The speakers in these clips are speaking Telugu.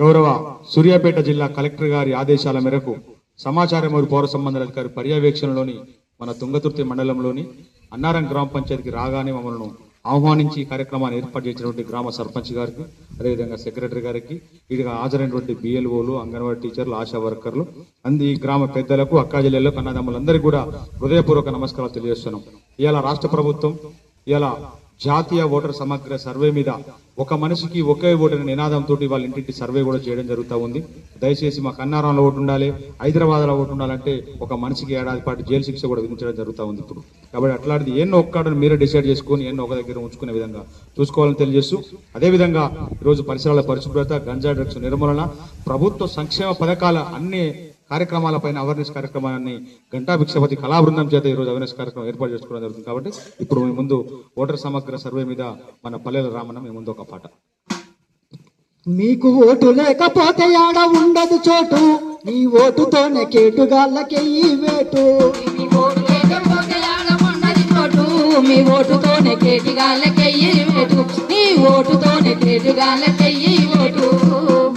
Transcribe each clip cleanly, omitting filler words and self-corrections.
గౌరవ సూర్యాపేట జిల్లా కలెక్టర్ గారి ఆదేశాల మేరకు సమాచార మరియు పౌర సంబంధాల అధికారి పర్యవేక్షణలోని మన తుంగతుర్తి మండలంలోని అన్నారం గ్రామ పంచాయతీకి రాగానే మమ్మల్ని ఆహ్వానించి కార్యక్రమాన్ని ఏర్పాటు చేసినటువంటి గ్రామ సర్పంచ్ గారికి, అదేవిధంగా సెక్రటరీ గారికి, ఇదిగా హాజరైనటువంటి బిఎల్ఓలు, అంగన్వాడీ టీచర్లు, ఆశా వర్కర్లు, ఈ గ్రామ పెద్దలకు, అక్కాజిల్లెలకు, అన్నదమ్ములందరికీ కూడా హృదయపూర్వక నమస్కారాలు తెలియజేస్తున్నాం. ఇవాళ రాష్ట్ర ప్రభుత్వం ఇలా జాతీయ ఓటర్ సమగ్ర సర్వే మీద ఒక మనిషికి ఒకే ఓటు అనే నినాదంతో వాళ్ళ ఇంటింటి సర్వే కూడా చేయడం జరుగుతూ ఉంది. దయచేసి మా కన్నారంలో ఓటు ఉండాలి, హైదరాబాద్లో ఓటు ఉండాలంటే ఒక మనిషికి ఏడాది పాటు జైలు శిక్ష కూడా విధించడం జరుగుతూ ఉంది ఇప్పుడు. కాబట్టి అట్లాంటిది ఎన్నో ఒక్కడని మీరే డిసైడ్ చేసుకొని ఎన్నో ఒక దగ్గర ఉంచుకునే విధంగా చూసుకోవాలని తెలియజేస్తూ, అదేవిధంగా ఈరోజు పరిసరాల పరిశుభ్రత, గంజా డ్రగ్స్ నిర్మూలన, ప్రభుత్వ సంక్షేమ పథకాల అన్ని కార్యక్రమాలపైన అవేర్నెస్ కార్యక్రమాన్ని గంటా భిక్షపతి కళా బృందం చేత ఈరోజు అవేర్నెస్ కార్యక్రమం ఏర్పాటు చేసుకోవడం జరుగుతుంది. కాబట్టి ఇప్పుడు మీ ముందు ఓటర్ సమగ్ర సర్వే మీద మన పల్లెల రామన్న మీ ముందు ఒక పాట. మీకు ఓటు లేకపోతే ఆడ ఉండదు చోటు, నీ ఓటుతోనే కేటుగాళ్ళకెయ్యి వేటు. మీ ఓటు లేకపోతే ఆడ ఉండదు చోటు, మీ ఓటుతోనే కేటుగాళ్ళకెయ్యి వేటు, నీ ఓటుతోనే కేటుగాళ్ళకెయ్యి వేటు.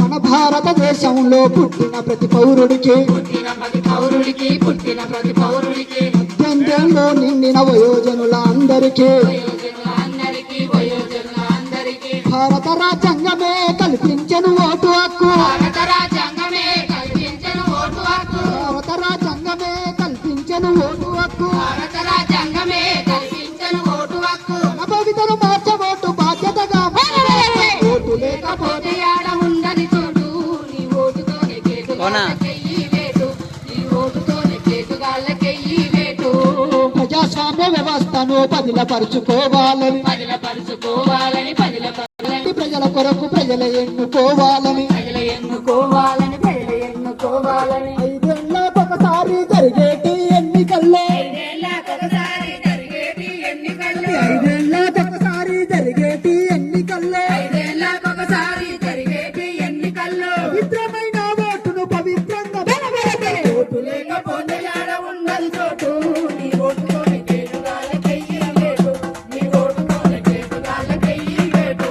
మన భారతదేశంలో పుట్టిన ప్రతి పౌరుడికి, పుట్టిన ప్రతి పౌరుడికి, పుట్టిన ప్రతి పౌరుడికి, 18 నిండిన వయోజనుల అందరికీ వయోజనులందరికీ, వయోజనులందరికీ భారత రాజ్యాంగమే కల్పించెను ఓటు హక్కు. భారత రాజ్యాంగమే కల్పించెను ఓటు హక్కు. భారత రాజ్యాంగమే కల్పించెను ఓటు హక్కు. భారత రాజ్యాంగమే కల్పించెను ఓటు హక్కు. మన భవితను మార్చే ఓటు బాధ్యతగా ఓటు లేకపోతే ఆడ ఉండని చోటు, నీ ఓటుతోనే కేటుగాళ్ళకెయ్యి వేటు, నీ ఓటుతోనే కేటుగాళ్ళకెయ్యి వేటు. ప్రజాస్వామ్య వ్యవస్థను పదిలపరుచుకోవాలని, పదిలపరుచుకోవాలని, పదిలపరుచుకోవాలని, ప్రజల కొరకు ప్రజలు ఎన్నుకోవాలని, ప్రజలు ఎన్నుకోవాలని, ప్రజలు ఎన్నుకోవాలని. 5 ఏళ్ళకొకసారి జరిగేటి ఎన్నికల్లో, 5 ఏళ్ళకొకసారి జరిగేటి ఎన్నికల్లో, 5 ఏళ్ళకొకసారి జరిగేటి ఎన్నికల్లో 5 ఏళ్ళకొకసారి జరిగేటి ఎన్నికల్లో పవిత్రమైన ఓటును పవిత్రంగా ఓటు లేకపోతే ఆడ ఉండదు చోటు, నీ ఓటుతోనే కేటుగాళ్ళకెయ్యి వేటు, నీ ఓటుతోనే కేటుగాళ్ళకెయ్యి వేటు.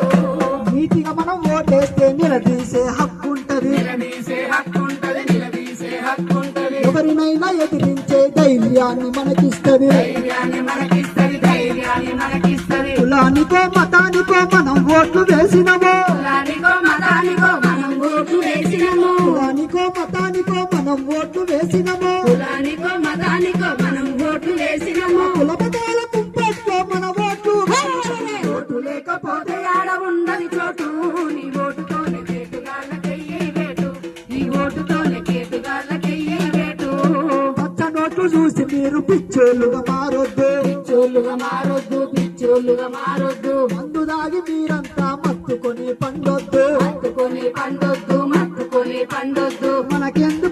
నీతిగా మనం ఓటేస్తే నిలదీసే హక్కు ఉంటది, నిలదీసే హక్కుంటది, నిలదీసే హక్కుంటది. ఎవరినైనా ఎదిరించే ధైర్యాన్ని మనకిస్తది. ధైర్యాన్ని మనకిస్తది, ధైర్యాన్ని మనకిస్తది. కులానికో మతానికో మనం ఓట్లు వేసినమో, కులానికో మతానికో మనం ఓటు వేసినము, కులానికో మతానికో మనం ఓట్లు వేసినమో, కులానికో మతానికో మనం ఓటు వేసినము. కుల మతాల కుంపట్లో మన ఓట్లు ఓటు లేకపోతే ఆడ ఉండని చోటు, నీ ఓటుతోనే కేటుగాళ్ళకెయ్యి వేటు, నీ ఓటుతోనే కేటుగాళ్ళకెయ్యి వేటు. పచ్చ నోట్లు చూసి మీరు పిచ్చోళ్ళుగా మారొద్దు, పిచ్చోళ్ళుగా మారొద్దు, పిచ్చోళ్ళుగా మారొద్దు. మందు దాగి మీరంతా మత్తుకొని పండొద్దు. మత్తుకొని పండొద్దు, మత్తుకొని పండొద్దు. మనకెంత